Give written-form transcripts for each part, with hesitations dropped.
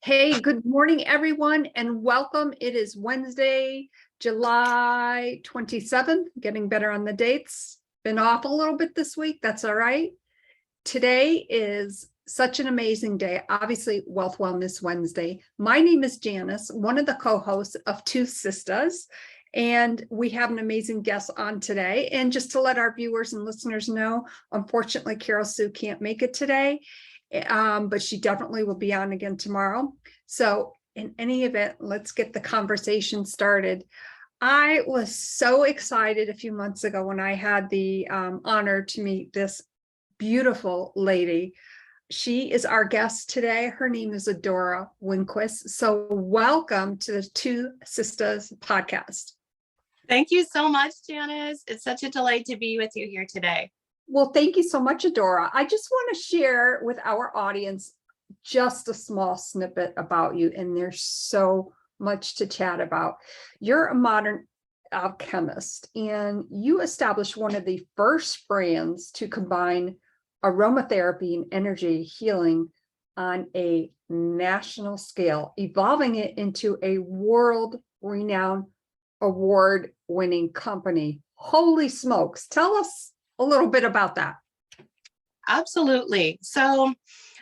Hey, good morning, everyone, and welcome. It is Wednesday, July 27th, getting better on the dates. Been off a little bit this week. That's all right. Today is such an amazing day. Obviously, Wealth Wellness Wednesday. My name is Janice, one of the co-hosts of TwoSistas, and we have an amazing guest on today. And just to let our viewers and listeners know, unfortunately, Carol Sue can't make it today. But she definitely will be on again tomorrow. So in any event, let's get the conversation started. I was so excited a few months ago when I had the honor to meet this beautiful lady. She is our guest today. Her name is Adora Winquist. So welcome to the TwoSistas podcast. Thank you so much, Janice. It's such a delight to be with you here today. Well, thank you so much, Adora. I just want to share with our audience just a small snippet about you, and there's so much to chat about. You're a modern alchemist, and you established one of the first brands to combine aromatherapy and energy healing on a national scale, evolving it into a world-renowned, award-winning company. Holy smokes. Tell us a little bit about that. Absolutely. So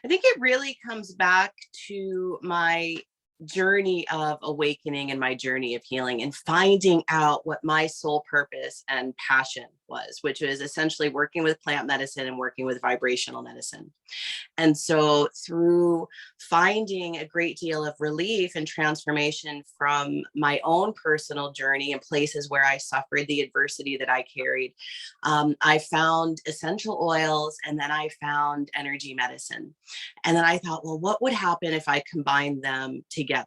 I think it really comes back to my journey of awakening and my journey of healing and finding out what my sole purpose and passion was, which was essentially working with plant medicine and working with vibrational medicine. And so through finding a great deal of relief and transformation from my own personal journey in places where I suffered the adversity that I carried, I found essential oils, and then I found energy medicine. And then I thought, well, what would happen if I combined them together?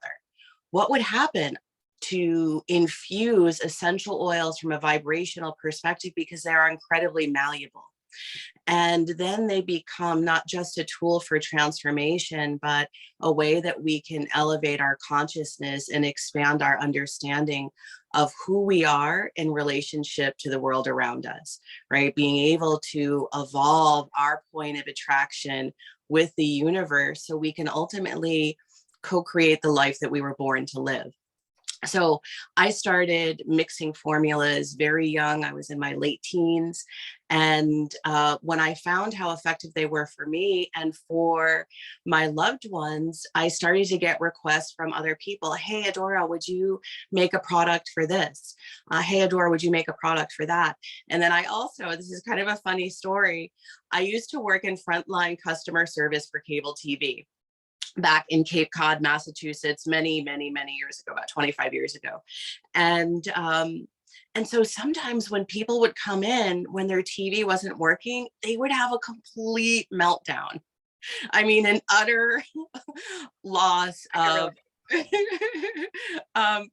What would happen to infuse essential oils from a vibrational perspective, because they are incredibly malleable? And then they become not just a tool for transformation, but a way that we can elevate our consciousness and expand our understanding of who we are in relationship to the world around us, right? Being able to evolve our point of attraction with the universe so we can ultimately co-create the life that we were born to live. So I started mixing formulas very young. I was in my late teens. And when I found how effective they were for me and for my loved ones, I started to get requests from other people. Hey, Adora, would you make a product for this? Hey, Adora, would you make a product for that? And then I also, this is kind of a funny story, I used to work in frontline customer service for cable TV back in Cape Cod, Massachusetts, many, many, many years ago, about 25 years ago. And so sometimes when people would come in, when their TV wasn't working, they would have a complete meltdown. I mean, an utter loss of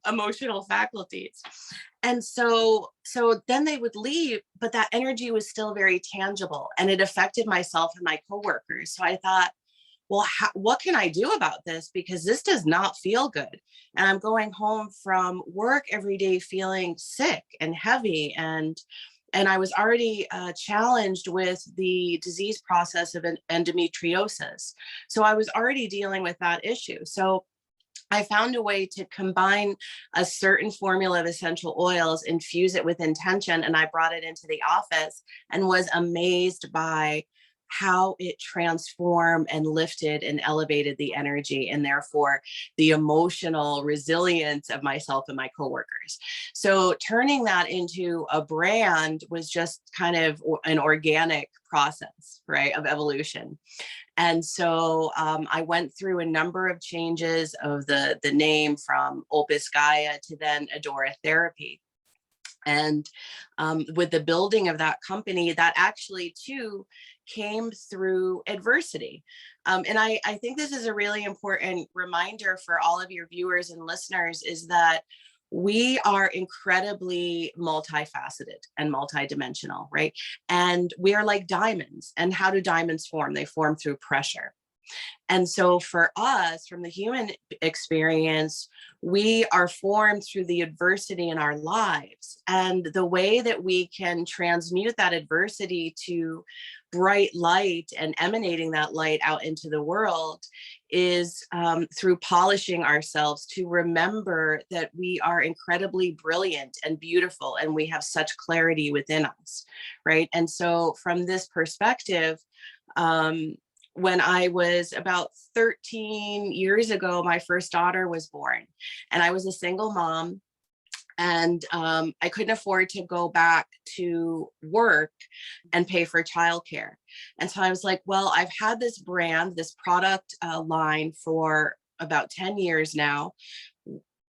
emotional faculties. And so then they would leave, but that energy was still very tangible, and it affected myself and my coworkers. So I thought, well, what can I do about this? Because this does not feel good. And I'm going home from work every day feeling sick and heavy. And I was already challenged with the disease process of endometriosis. So I was already dealing with that issue. So I found a way to combine a certain formula of essential oils, infuse it with intention, and I brought it into the office and was amazed by how it transformed and lifted and elevated the energy, and therefore the emotional resilience of myself and my coworkers. So turning that into a brand was just kind of an organic process, right, of evolution. And so I went through a number of changes of the name, from Opus Gaia to then Adora Therapy. And with the building of that company, that actually too came through adversity. And I think this is a really important reminder for all of your viewers and listeners, is that we are incredibly multifaceted and multidimensional, right? And we are like diamonds. And how do diamonds form? They form through pressure. And so for us, from the human experience, we are formed through the adversity in our lives. And the way that we can transmute that adversity to bright light and emanating that light out into the world is through polishing ourselves to remember that we are incredibly brilliant and beautiful, and we have such clarity within us, right? And so from this perspective, when I was about 13 years ago, my first daughter was born, and I was a single mom. And I couldn't afford to go back to work and pay for childcare. And so I was like, well, I've had this brand, this product line for about 10 years now.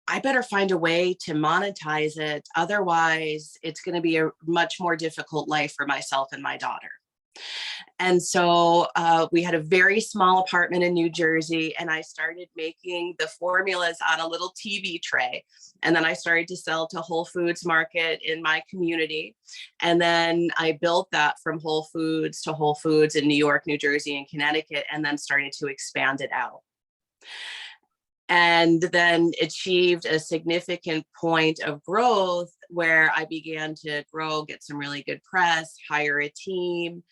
I better find a way to monetize it. Otherwise, it's going to be a much more difficult life for myself and my daughter. And so we had a very small apartment in New Jersey, and I started making the formulas on a little TV tray. And then I started to sell to Whole Foods Market in my community. And then I built that from Whole Foods to Whole Foods in New York, New Jersey, and Connecticut, and then started to expand it out. And then achieved a significant point of growth where I began to grow, get some really good press, hire a team,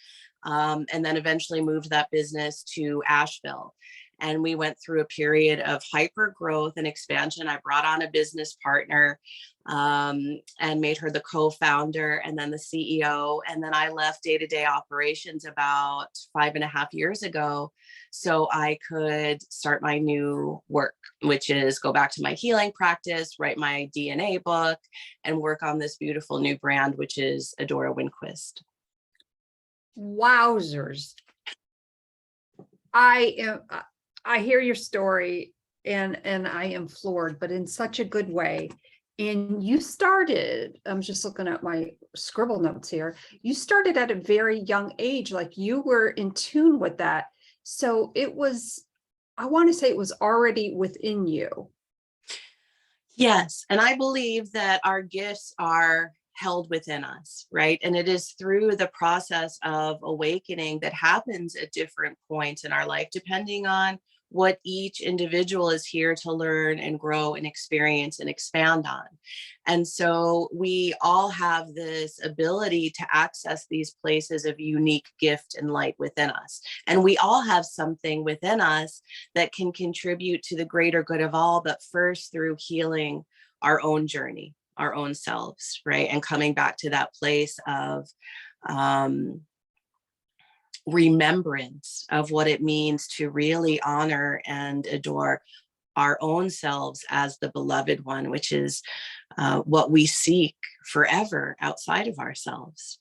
and then eventually moved that business to Asheville. And we went through a period of hyper growth and expansion. I brought on a business partner and made her the co-founder and then the CEO. And then I left day-to-day operations about 5.5 years ago so I could start my new work, which is go back to my healing practice, write my DNA book, and work on this beautiful new brand, which is Adora Winquist. Wowzers. I hear your story and I am floored, but in such a good way. And you started, I'm just looking at my scribble notes here. You started at a very young age, like you were in tune with that. So it was, I want to say it was already within you. Yes. And I believe that our gifts are held within us, right? And it is through the process of awakening that happens at different points in our life, depending on what each individual is here to learn and grow and experience and expand on. And so we all have this ability to access these places of unique gift and light within us. And we all have something within us that can contribute to the greater good of all, but first through healing our own journey, our own selves, right? And coming back to that place of remembrance of what it means to really honor and adore our own selves as the beloved one, which is what we seek forever outside of ourselves.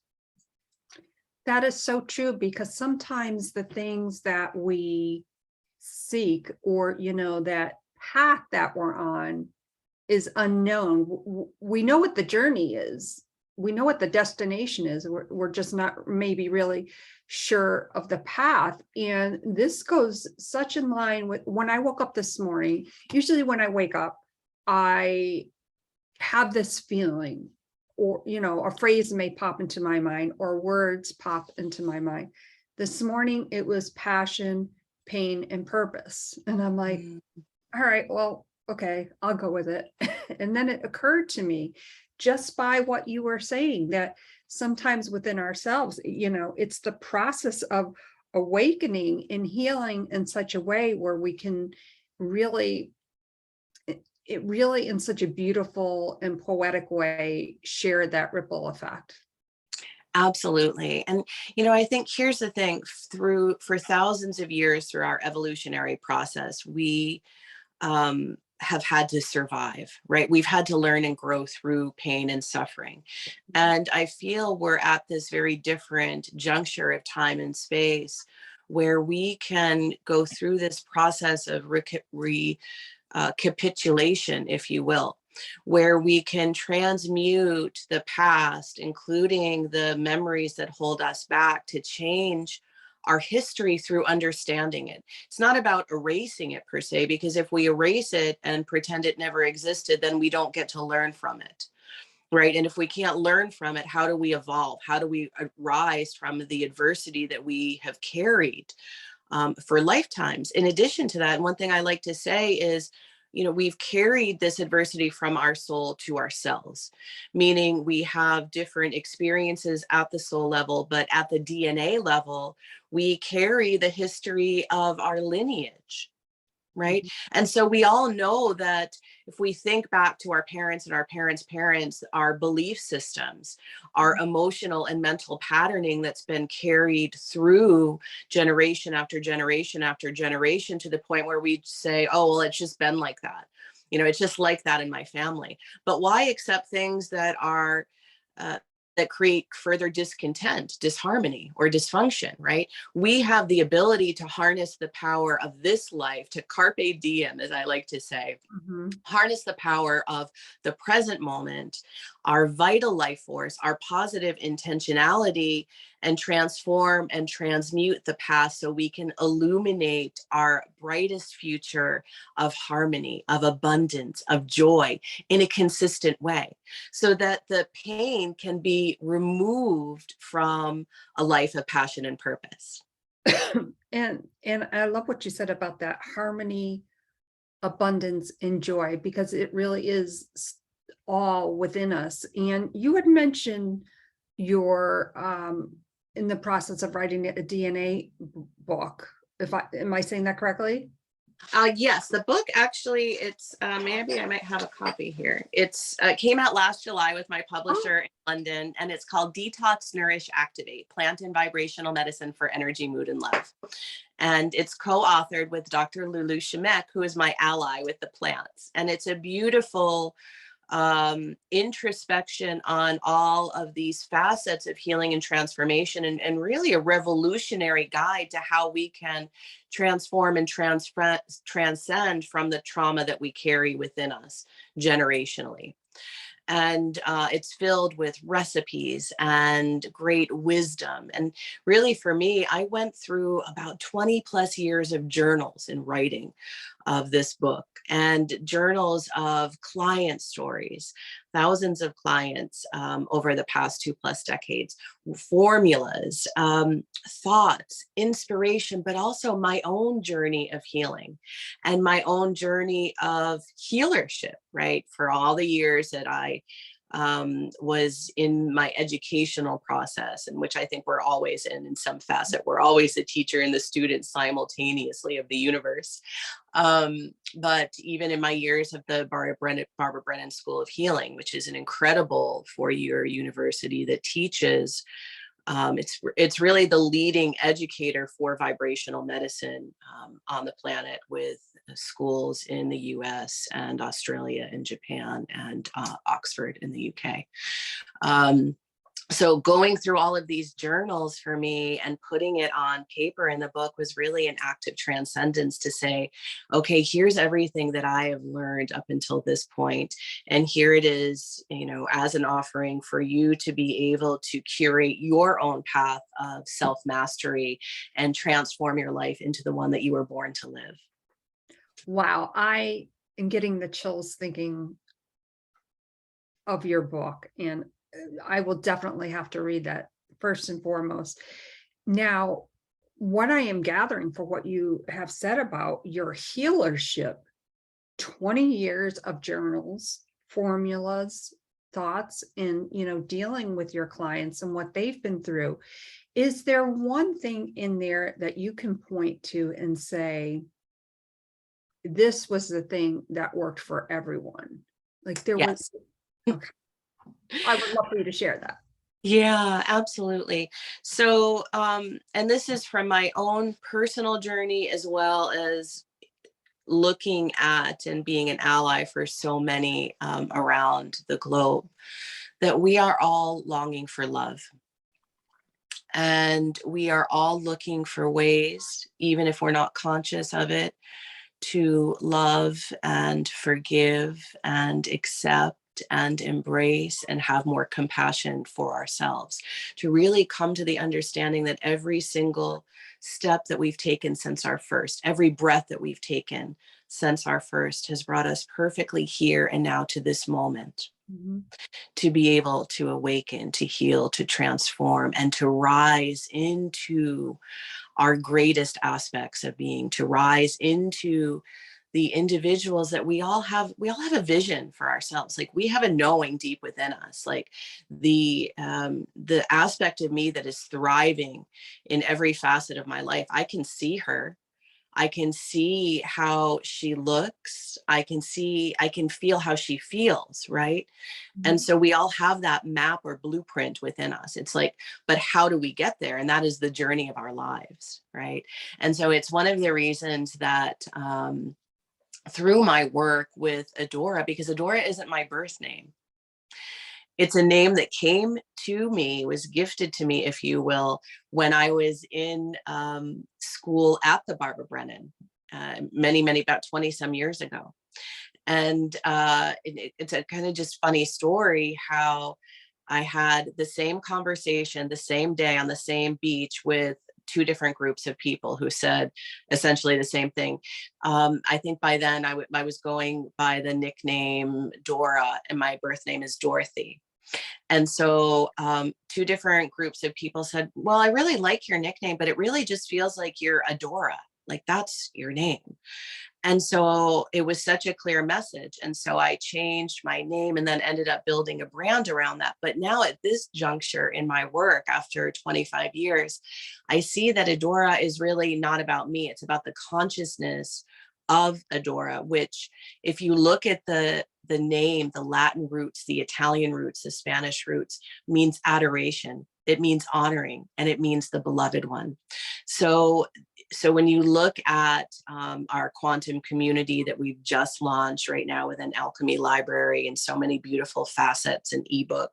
That is so true, because sometimes the things that we seek, or, that path that we're on, is unknown. We know what the journey is. We know what the destination is. We're just not maybe really sure of the path. And this goes such in line with when I woke up this morning. Usually when I wake up, I have this feeling, or, a phrase may pop into my mind, or words pop into my mind. This morning, it was passion, pain, and purpose. And I'm like, all right, well, okay, I'll go with it. And then it occurred to me, just by what you were saying, that sometimes within ourselves, it's the process of awakening and healing in such a way where we can really, it really in such a beautiful and poetic way, share that ripple effect. Absolutely. And, I think here's the thing, for thousands of years through our evolutionary process, we have had to survive, right? We've had to learn and grow through pain and suffering. And I feel we're at this very different juncture of time and space where we can go through this process of recapitulation, if you will, where we can transmute the past, including the memories that hold us back, to change our history through understanding it. It's not about erasing it per se, because if we erase it and pretend it never existed, then we don't get to learn from it, right? And if we can't learn from it, how do we evolve? How do we rise from the adversity that we have carried? for lifetimes. In addition to that, one thing I like to say is, we've carried this adversity from our soul to ourselves, meaning we have different experiences at the soul level, but at the DNA level, we carry the history of our lineage. Right. And so we all know that if we think back to our parents and our parents' parents, our belief systems, our emotional and mental patterning that's been carried through generation after generation after generation, to the point where we say, oh, well, it's just been like that. It's just like that in my family. But why accept things that are that create further discontent, disharmony, or dysfunction, right? We have the ability to harness the power of this life, to carpe diem, as I like to say, harness the power of the present moment, our vital life force, our positive intentionality, and transform and transmute the past so we can illuminate our brightest future of harmony, of abundance, of joy in a consistent way, so that the pain can be removed from a life of passion and purpose. And I love what you said about that harmony, abundance, and joy, because it really is all within us. And you had mentioned you're in the process of writing a DNA book. Am I saying that correctly? Yes, the book actually, it's maybe I might have a copy here. It's came out last July with my publisher in London, and it's called Detox, Nourish, Activate: Plant and Vibrational Medicine for Energy, Mood, and Love. And it's co-authored with Dr. LuLu Shimek, who is my ally with the plants. And it's a beautiful introspection on all of these facets of healing and transformation, and really a revolutionary guide to how we can transform and transcend from the trauma that we carry within us generationally. And it's filled with recipes and great wisdom. And really, for me, I went through about 20 plus years of journals in writing of this book, and journals of client stories, thousands of clients over the past 2+ decades, formulas, thoughts, inspiration, but also my own journey of healing and my own journey of healership, right? For all the years that I was in my educational process, in which I think we're always in some facet. We're always the teacher and the student simultaneously of the universe. But even in my years of the Barbara Brennan School of Healing, which is an incredible 4-year university that teaches, it's really the leading educator for vibrational medicine on the planet, with schools in the US and Australia and Japan and Oxford in the UK. So going through all of these journals for me and putting it on paper in the book was really an act of transcendence, to say, okay, here's everything that I have learned up until this point, and here it is, as an offering for you to be able to curate your own path of self-mastery and transform your life into the one that you were born to live. Wow, I am getting the chills thinking of your book, and I will definitely have to read that first and foremost. Now, what I am gathering for what you have said about your healership, 20 years of journals, formulas, thoughts, and dealing with your clients and what they've been through. Is there one thing in there that you can point to and say, this was the thing that worked for everyone? Like there Yes. was, okay. I would love for you to share that. Yeah, absolutely. So, and this is from my own personal journey, as well as looking at and being an ally for so many around the globe, that we are all longing for love. And we are all looking for ways, even if we're not conscious of it, to love and forgive and accept and embrace and have more compassion for ourselves, to really come to the understanding that every single step that we've taken since our first, every breath that we've taken since our first, has brought us perfectly here and now to this moment. To be able to awaken, to heal, to transform, and to rise into our greatest aspects of being, to rise into the individuals that we all have a vision for ourselves. Like, we have a knowing deep within us, like the aspect of me that is thriving in every facet of my life. I can see her. I can see how she looks. I can feel how she feels, right? And so we all have that map or blueprint within us. It's like, but how do we get there? And that is the journey of our lives, right? And so it's one of the reasons that through my work with Adora, because Adora isn't my birth name. It's a name that came to me, was gifted to me, if you will, when I was in school at the Barbara Brennan, about 20 some years ago. And it's a kind of just funny story how I had the same conversation the same day on the same beach with two different groups of people who said essentially the same thing. I think by then I was going by the nickname Dora, and my birth name is Dorothy. And so two different groups of people said, well, I really like your nickname, but it really just feels like you're Adora, like that's your name. And so it was such a clear message. And so I changed my name and then ended up building a brand around that. But now at this juncture in my work, after 25 years, I see that Adora is really not about me. It's about the consciousness of Adora, which, if you look at the name, the Latin roots, the Italian roots, the Spanish roots, means adoration. It means honoring, and it means the beloved one. So when you look at our quantum community that we've just launched right now with an alchemy library and so many beautiful facets and ebook,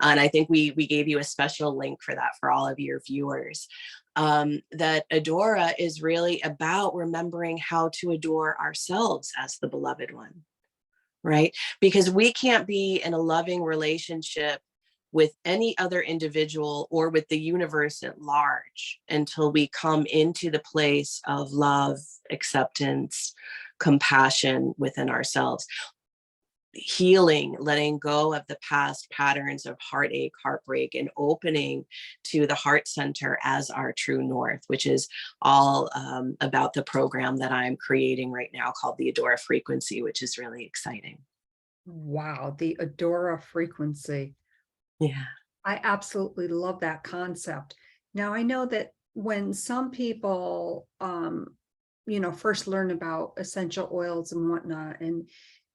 and I think we gave you a special link for that for all of your viewers, that Adora is really about remembering how to adore ourselves as the beloved one, right? Because we can't be in a loving relationship with any other individual or with the universe at large until we come into the place of love, acceptance, compassion within ourselves, healing, letting go of the past patterns of heartache, heartbreak, and opening to the heart center as our true north, which is all about the program that I'm creating right now called the Adora Frequency, which is really exciting. Wow, the Adora frequency. Yeah. I absolutely love that concept. Now, I know that when some people, first learn about essential oils and whatnot,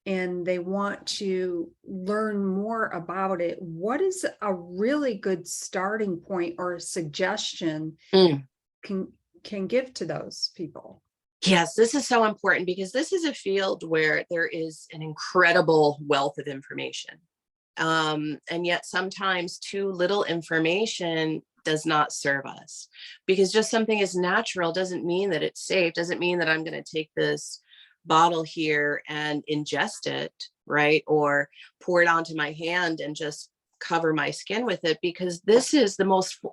and they want to learn more about it, what is a really good starting point or a suggestion can give to those people? Yes, this is so important because this is a field where there is an incredible wealth of information. And yet sometimes too little information does not serve us, because just something is natural doesn't mean that it's safe, doesn't mean that I'm going to take this bottle here and ingest it, right? Or pour it onto my hand and just cover my skin with it, because this is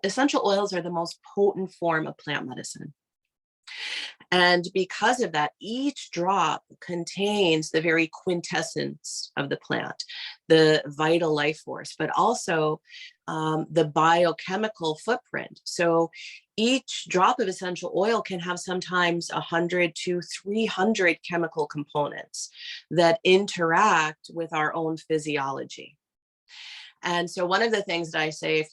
essential oils are the most potent form of plant medicine. And because of that, each drop contains the very quintessence of the plant, the vital life force, but also the biochemical footprint. So each drop of essential oil can have sometimes 100 to 300 chemical components that interact with our own physiology. And so one of the things that I say,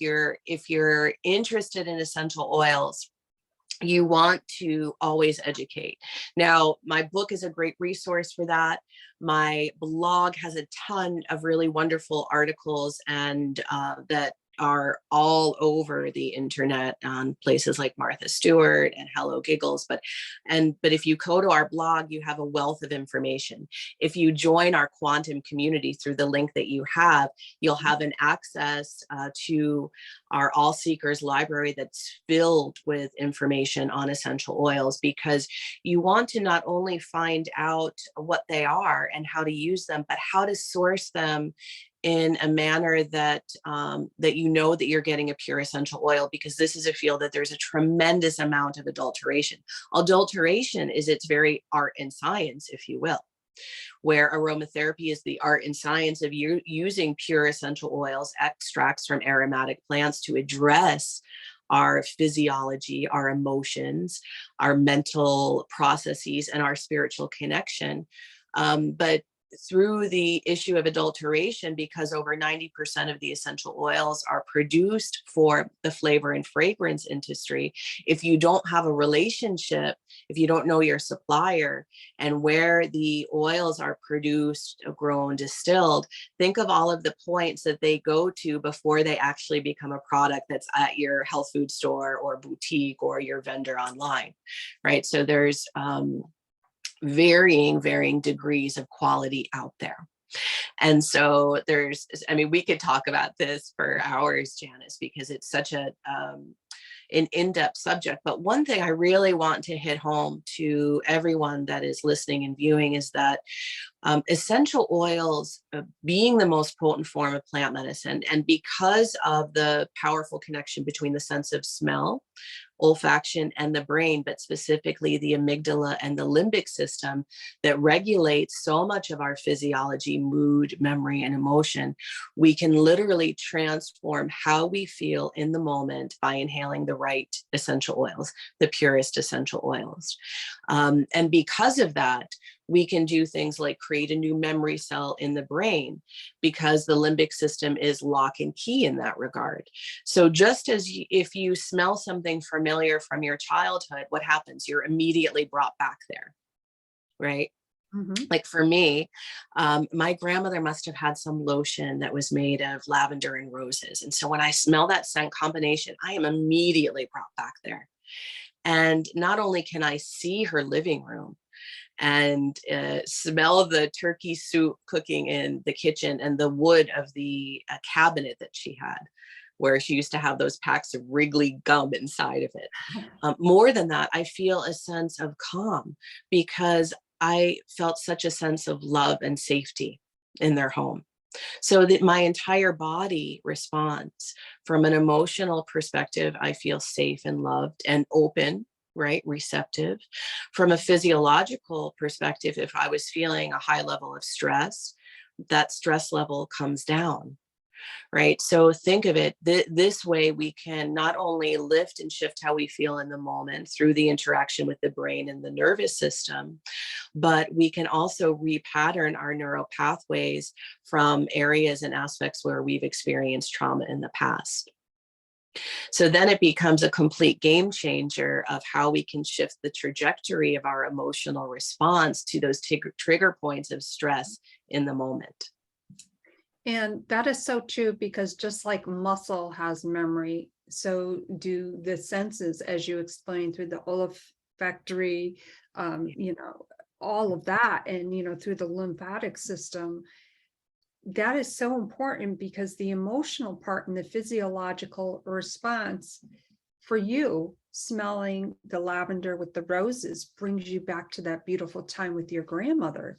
if you're interested in essential oils, you want to always educate. Now, my book is a great resource for that. My blog has a ton of really wonderful articles and that are all over the internet on places like Martha Stewart and Hello Giggles. But if you go to our blog, you have a wealth of information. If you join our quantum community through the link that you have, you'll have an access to our All Seekers library that's filled with information on essential oils, because you want to not only find out what they are and how to use them, but how to source them in a manner that that you know that you're getting a pure essential oil, because this is a field that there's a tremendous amount of adulteration. Adulteration is its very art and science, if you will, where aromatherapy is the art and science of using pure essential oils, extracts from aromatic plants to address our physiology, our emotions, our mental processes, and our spiritual connection. But through the issue of adulteration, because over 90% of the essential oils are produced for the flavor and fragrance industry, if you don't have a relationship, if you don't know your supplier and where the oils are produced, grown, distilled, think of all of the points that they go to before they actually become a product that's at your health food store or boutique or your vendor online, right? So there's varying degrees of quality out there. And so there's, I mean, we could talk about this for hours, Janice, because it's such an in-depth subject. But one thing I really want to hit home to everyone that is listening and viewing is that essential oils being the most potent form of plant medicine, and because of the powerful connection between the sense of smell, olfaction, and the brain, but specifically the amygdala and the limbic system that regulates so much of our physiology, mood, memory, and emotion, we can literally transform how we feel in the moment by inhaling the right essential oils, the purest essential oils. And because of that, we can do things like create a new memory cell in the brain, because the limbic system is lock and key in that regard. So just as if you smell something familiar from your childhood, what happens? You're immediately brought back there, right? Mm-hmm. Like for me, my grandmother must have had some lotion that was made of lavender and roses. And so when I smell that scent combination, I am immediately brought back there. And not only can I see her living room and smell the turkey soup cooking in the kitchen and the wood of the cabinet that she had, where she used to have those packs of Wrigley gum inside of it. More than that, I feel a sense of calm because I felt such a sense of love and safety in their home. So that my entire body responds. From an emotional perspective, I feel safe and loved and open, right? Receptive. From a physiological perspective, if I was feeling a high level of stress, that stress level comes down, right? So think of it this way, we can not only lift and shift how we feel in the moment through the interaction with the brain and the nervous system, but we can also repattern our neural pathways from areas and aspects where we've experienced trauma in the past. So then it becomes a complete game changer of how we can shift the trajectory of our emotional response to those trigger points of stress in the moment. And that is so true, because just like muscle has memory, so do the senses, as you explained, through the olfactory, all of that, and, through the lymphatic system. That is so important, because the emotional part and the physiological response for you, smelling the lavender with the roses brings you back to that beautiful time with your grandmother.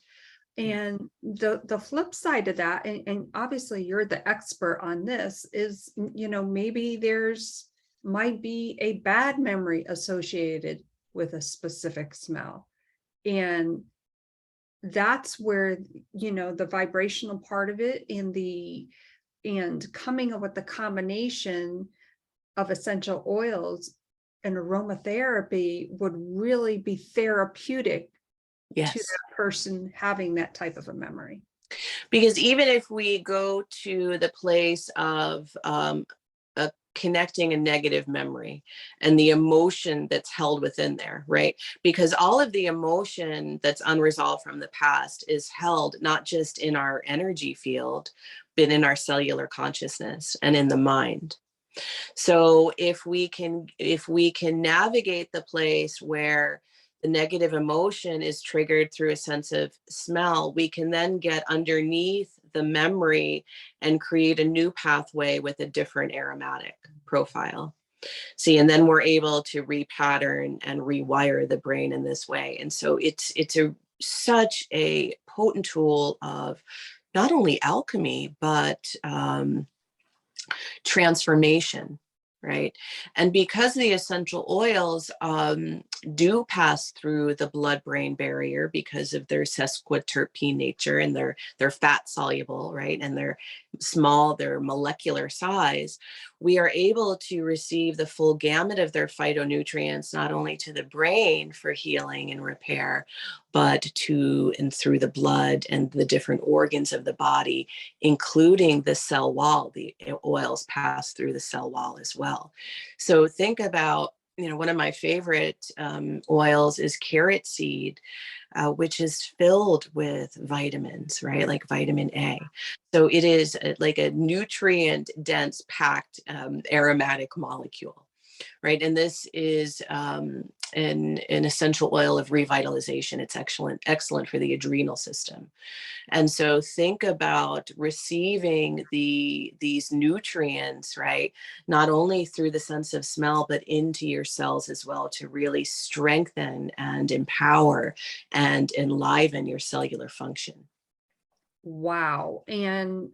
And the flip side of that, and obviously you're the expert on this, is, maybe might be a bad memory associated with a specific smell. And that's where, the vibrational part of it and coming up with the combination of essential oils and aromatherapy would really be therapeutic to Yes. that person having that type of a memory. Because even if we go to the place of connecting a negative memory and the emotion that's held within there, right? Because all of the emotion that's unresolved from the past is held not just in our energy field, but in our cellular consciousness and in the mind. So if we can navigate the place where the negative emotion is triggered through a sense of smell, we can then get underneath the memory and create a new pathway with a different aromatic profile. See, and then we're able to repattern and rewire the brain in this way. And so it's such a potent tool of not only alchemy, but transformation, right? And because the essential oils do pass through the blood-brain barrier because of their sesquiterpene nature, and they're fat soluble, right? And they're small, they're molecular size. we are able to receive the full gamut of their phytonutrients, not only to the brain for healing and repair, but to and through the blood and the different organs of the body, including the cell wall. The oils pass through the cell wall as well. So think about, one of my favorite oils is carrot seed, which is filled with vitamins, right? Like vitamin A. So it is like a nutrient dense packed aromatic molecule, right? And this is an essential oil of revitalization. It's excellent for the adrenal system. And so think about receiving these nutrients, right? Not only through the sense of smell, but into your cells as well, to really strengthen and empower and enliven your cellular function. Wow. And,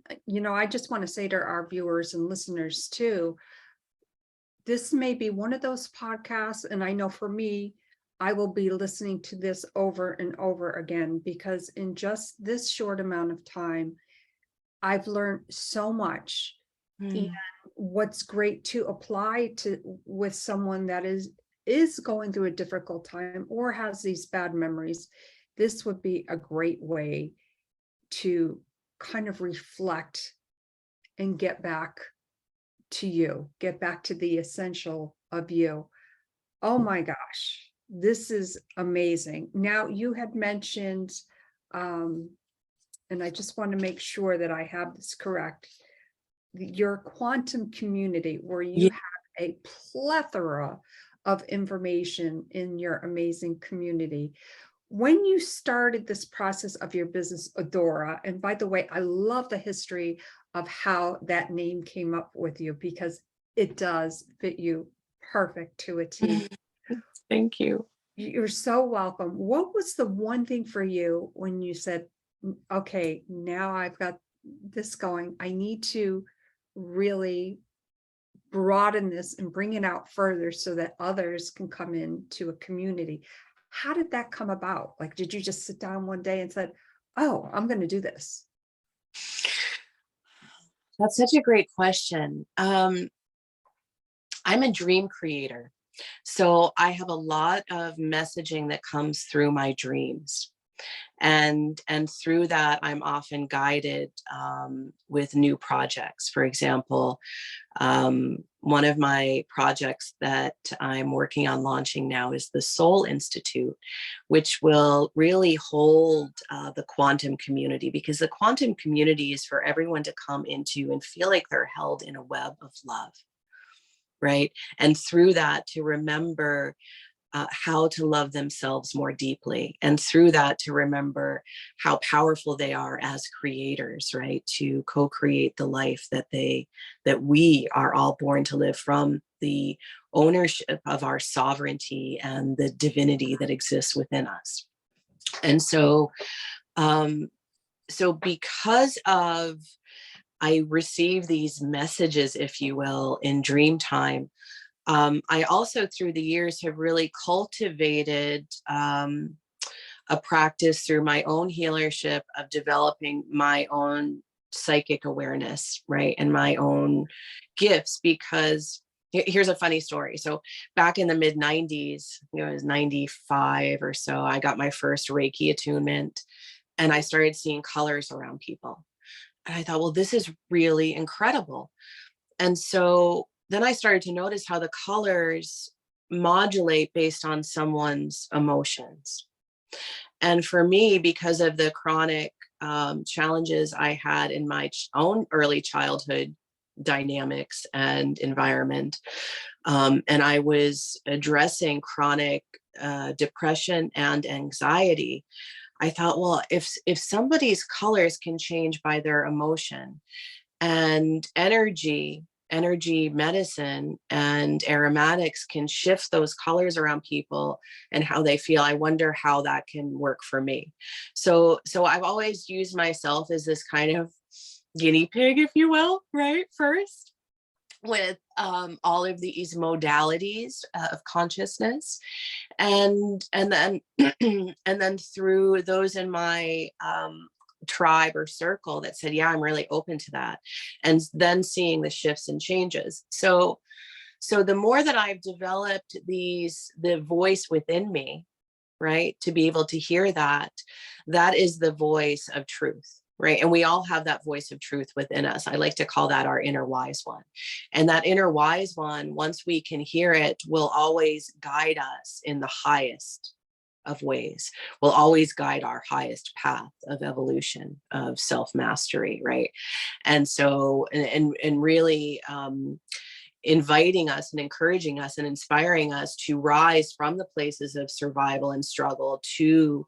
I just want to say to our viewers and listeners too, this may be one of those podcasts, and I know for me, I will be listening to this over and over again, because in just this short amount of time, I've learned so much. And what's great to apply to with someone that is going through a difficult time or has these bad memories, this would be a great way to kind of reflect and get back to the essential of you. Oh my gosh, this is amazing. Now, you had mentioned, and I just want to make sure that I have this correct, your quantum community, where you Yeah. have a plethora of information in your amazing community. When you started this process of your business, Adora, and by the way, I love the history of how that name came up with you, because it does fit you perfect to a T. Thank you. You're so welcome. What was the one thing for you when you said, okay, now I've got this going, I need to really broaden this and bring it out further so that others can come into a community? How did that come about? Like, did you just sit down one day and said, oh, I'm going to do this? That's such a great question. I'm a dream creator. So I have a lot of messaging that comes through my dreams. And through that, I'm often guided with new projects. For example, one of my projects that I'm working on launching now is the Soul Institute, which will really hold the quantum community, because the quantum community is for everyone to come into and feel like they're held in a web of love, right? And through that, to remember how to love themselves more deeply. And through that, to remember how powerful they are as creators, right? To co-create the life that we are all born to live, from the ownership of our sovereignty and the divinity that exists within us. And so, because of, I receive these messages, if you will, in dream time, I also, through the years, have really cultivated a practice through my own healership of developing my own psychic awareness, right? And my own gifts, because here's a funny story. So back in the mid 90s, it was 95 or so, I got my first Reiki attunement, and I started seeing colors around people. And I thought, well, this is really incredible. And so then I started to notice how the colors modulate based on someone's emotions. And for me, because of the chronic challenges I had in my own early childhood dynamics and environment, and I was addressing chronic depression and anxiety, I thought, well, if somebody's colors can change by their emotion, and energy medicine and aromatics can shift those colors around people and how they feel, I wonder how that can work for me. So I've always used myself as this kind of guinea pig, if you will, right? First, with all of these modalities of consciousness, and then and then through those in my tribe or circle that said, yeah, I'm really open to that. And then seeing the shifts and changes. So the more that I've developed the voice within me, right, to be able to hear that, that is the voice of truth. Right. And we all have that voice of truth within us. I like to call that our inner wise one. And that inner wise one, once we can hear it, will always guide us in the highest of ways, will always guide our highest path of evolution, of self-mastery. Right. And so, and really, inviting us and encouraging us and inspiring us to rise from the places of survival and struggle to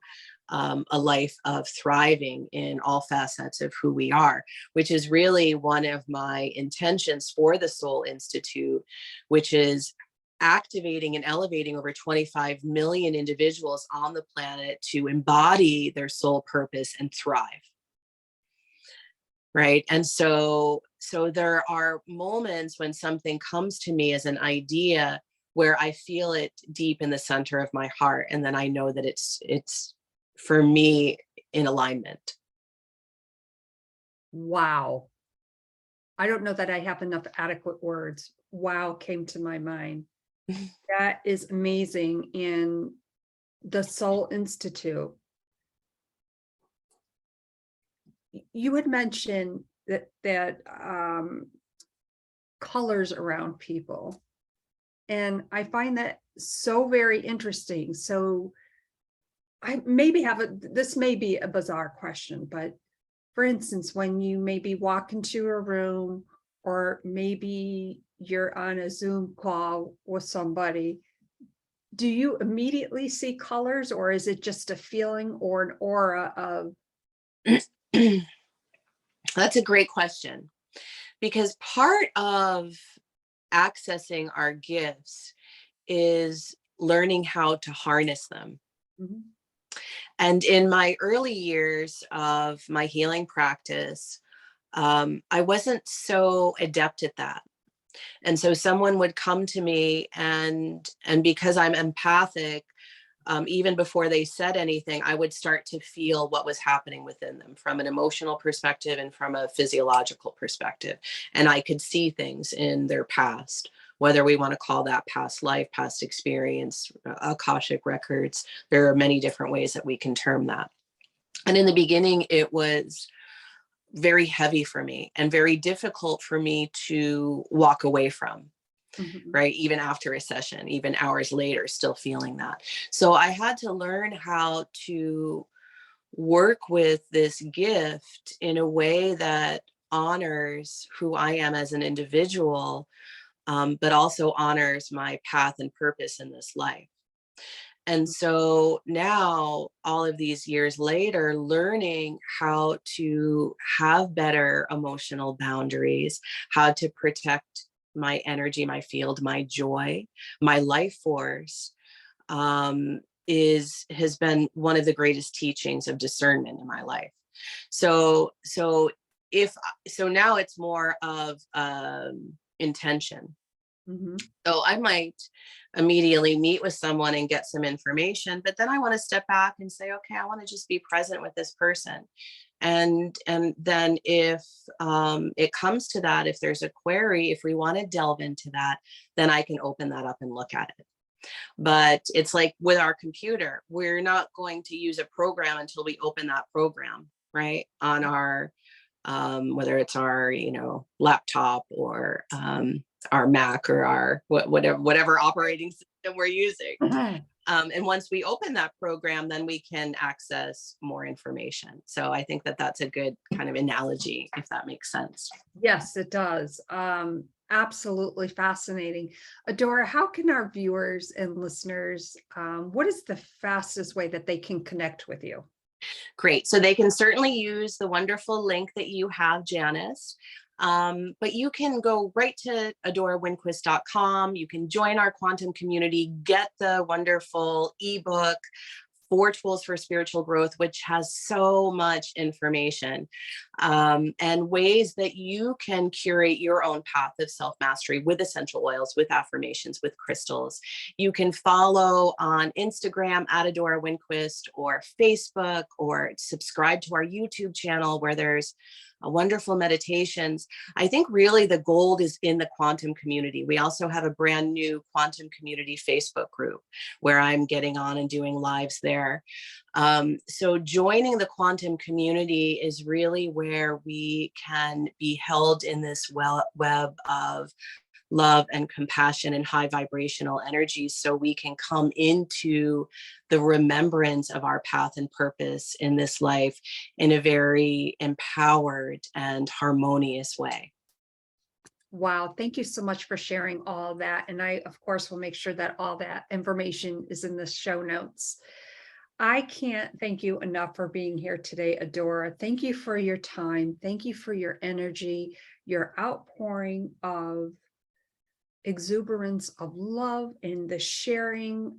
a life of thriving in all facets of who we are, which is really one of my intentions for the Soul Institute, which is activating and elevating over 25 million individuals on the planet to embody their soul purpose and thrive. Right. And so there are moments when something comes to me as an idea where I feel it deep in the center of my heart. And then I know that it's for me in alignment. Wow. I don't know that I have enough adequate words. Wow came to my mind. That is amazing. In the Soul Institute, you had mentioned that colors around people, and I find that so very interesting. So I maybe this may be a bizarre question, but for instance, when you maybe walk into a room, or maybe you're on a Zoom call with somebody, do you immediately see colors, or is it just a feeling or an aura of? That's a great question, because part of accessing our gifts is learning how to harness them. Mm-hmm. And in my early years of my healing practice, I wasn't so adept at that. And so someone would come to me, and because I'm empathic, even before they said anything, I would start to feel what was happening within them from an emotional perspective and from a physiological perspective. And I could see things in their past, whether we want to call that past life, past experience, Akashic records. There are many different ways that we can term that. And in the beginning, it was very heavy for me and very difficult for me to walk away from. Mm-hmm. Right? Even after a session, even hours later, still feeling that. So I had to learn how to work with this gift in a way that honors who I am as an individual, but also honors my path and purpose in this life. And so now, all of these years later, learning how to have better emotional boundaries, how to protect my energy, my field, my joy, my life force, has been one of the greatest teachings of discernment in my life. So now it's more of intention. Mm-hmm. So I might immediately meet with someone and get some information, but then I want to step back and say, okay, I want to just be present with this person. And then if it comes to that, if there's a query, if we want to delve into that, then I can open that up and look at it. But it's like with our computer, we're not going to use a program until we open that program, right? On our, whether it's our, laptop or our Mac or our whatever operating system we're using. And once we open that program, then we can access more information. So I think that that's a good kind of analogy, if that makes sense. Yes, it does. Absolutely fascinating. Adora, how can our viewers and listeners, what is the fastest way that they can connect with you? Great. So they can certainly use the wonderful link that you have, Janice. But you can go right to AdoraWinquist.com. You can join our quantum community, get the wonderful ebook 4 Tools for Spiritual Growth, which has so much information and ways that you can curate your own path of self-mastery with essential oils, with affirmations, with crystals. You can follow on Instagram at Adora Winquist, or Facebook, or subscribe to our YouTube channel where there's wonderful meditations. I think really the gold is in the quantum community. We also have a brand new quantum community Facebook group where I'm getting on and doing lives there. So joining the quantum community is really where we can be held in this web of love and compassion and high vibrational energies, so we can come into the remembrance of our path and purpose in this life in a very empowered and harmonious way. Wow. Thank you so much for sharing all that. And I, of course, will make sure that all that information is in the show notes. I can't thank you enough for being here today, Adora. Thank you for your time. Thank you for your energy, your outpouring of exuberance of love and the sharing.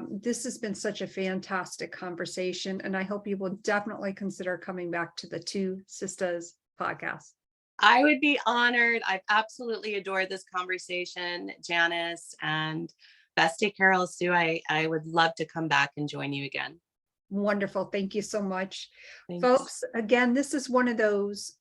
This has been such a fantastic conversation, and I hope you will definitely consider coming back to the TwoSistas podcast. I would be honored. I've absolutely adored this conversation, Janice, and best take care, Sue. I would love to come back and join you again. Wonderful. Thank you so much. Thanks. Folks, again, this is one of those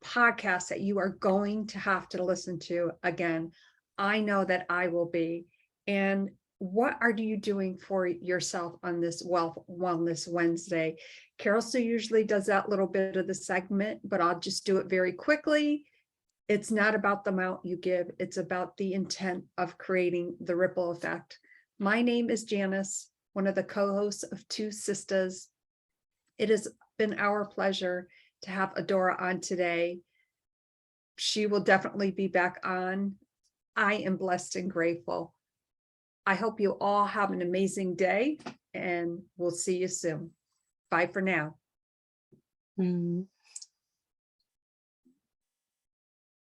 podcasts that you are going to have to listen to again. I know that I will be. And what are you doing for yourself on this Wellness Wednesday? Carol Sue usually does that little bit of the segment, but I'll just do it very quickly. It's not about the amount you give. It's about the intent of creating the ripple effect. My name is Janice, one of the co-hosts of TwoSistas. It has been our pleasure to have Adora on today. She will definitely be back on. I am blessed and grateful. I hope you all have an amazing day, and we'll see you soon. Bye for now.